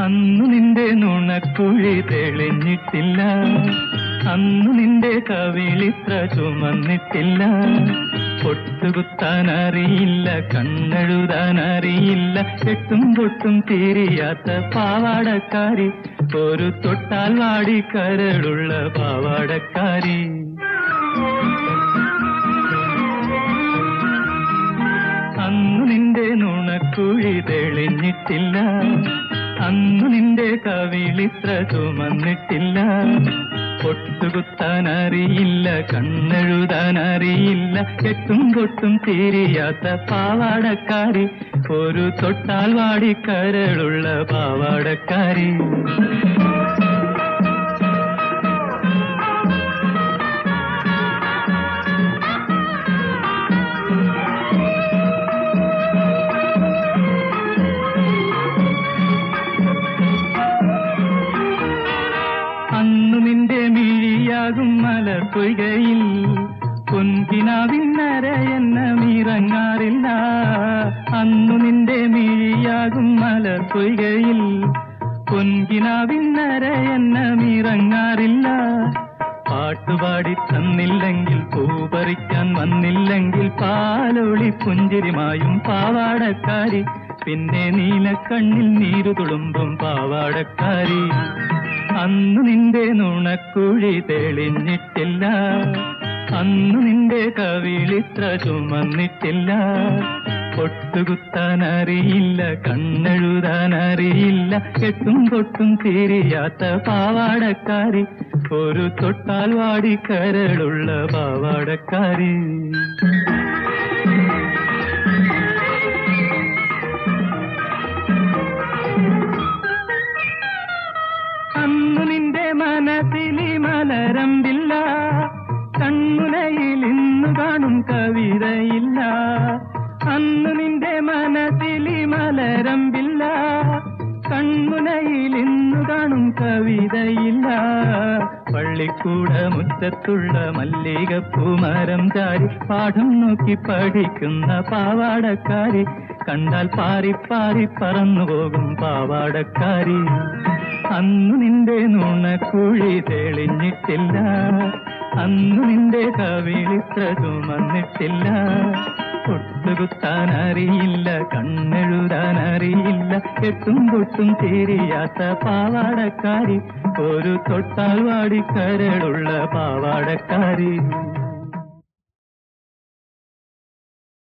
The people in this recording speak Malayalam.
അന്നു നിന്റെ നുണക്കുഴി തെളിഞ്ഞിട്ടില്ല, അന്നു നിന്റെ കവിളിത്ര ചുമന്നിട്ടില്ല. പൊട്ടുകുത്താൻ അറിയില്ല, കണ്ണെഴുതാൻ അറിയില്ല, എട്ടും പൊട്ടും തീരിയാത്ത പാവാടക്കാരി, ഒരു തൊട്ടാൽ വാടി കരളുള്ള പാവാടക്കാരി. അന്നു നിന്റെ നുണക്കുഴി തെളിഞ്ഞിട്ടില്ല, അന്നു നിന്റെ കവിളിത്ര ചുമന്നിട്ടില്ല. പൊട്ടുകുത്താൻ അറിയില്ല, കണ്ണെഴുതാൻ അറിയില്ല, എട്ടും പൊട്ടും തീരിയാത്ത പാവാടക്കാരി, ഒരു തൊട്ടാൽ വാടി കരളുള്ള പാവാടക്കാരി. അന്നു നിന്റെ മിഴിയാകും മലർപ്പൊയ്കയിൽ പൊൻകിനാവിന്നര എന്നമിറങ്ങാറില്ല, അന്നു നിന്റെ മിഴിയാകും മലർപ്പൊയ്കയിൽ പൊൻകിനാവിന്നര എന്നമിറങ്ങാറില്ല. പാട്ടുപാടി തന്നില്ലെങ്കിൽ, പൂപറിക്കാൻ വന്നില്ലെങ്കിൽ, പാലൊളി പുഞ്ചിരിമായും പാവാടക്കാരി, പിന്നെ നീലക്കണ്ണിൽ നീരു തുളുമ്പും പാവാടക്കാരി. അന്നു നിന്റെ നുണക്കുഴി തെളിഞ്ഞിട്ടില്ല, അന്നു നിന്റെ കവിളിത്ര ചുമന്നിട്ടില്ല. പൊട്ടുകുത്താൻ അറിയില്ല, കണ്ണെഴുതാൻ അറിയില്ല, എട്ടും പൊട്ടും തീരിയാത്ത പാവാടക്കാരി, ഒരു തൊട്ടാൽ വാടി കരളുള്ള പാവാടക്കാരി. അന്നു നിന്റെ മനസ്സിലി മലരമ്പില്ല, കൺമുനയിൽ ഇന്നു കാണും കവിതയില്ല. അന്നു നിന്റെ മനസ്സിലി മലരമ്പില്ല, കൺമുനയിൽ ഇന്നു കാണും കവിതയില്ല. പള്ളിക്കൂട മുറ്റത്തുള്ള മല്ലികപ്പൂമരം ചാരി പാഠം നോക്കി പഠിക്കുന്ന പാവാടക്കാരി, കണ്ടാൽ പാറി പാറി പറന്നുപോകും പാവാടക്കാരി. അന്നു നിന്റെ നുണക്കുഴി തെളിഞ്ഞിട്ടില്ല, അന്നു നിന്റെ കവിളിത്ര ചുമന്നിട്ടില്ല. പൊട്ടുകുത്താൻ അറിയില്ല, കണ്ണെഴുതാൻ അറിയില്ല, എട്ടും പൊട്ടും തീരിയാത്ത പാവാടക്കാരി, ഒരു തൊട്ടാൽ വാടി കരളുള്ള പാവാടക്കാരി.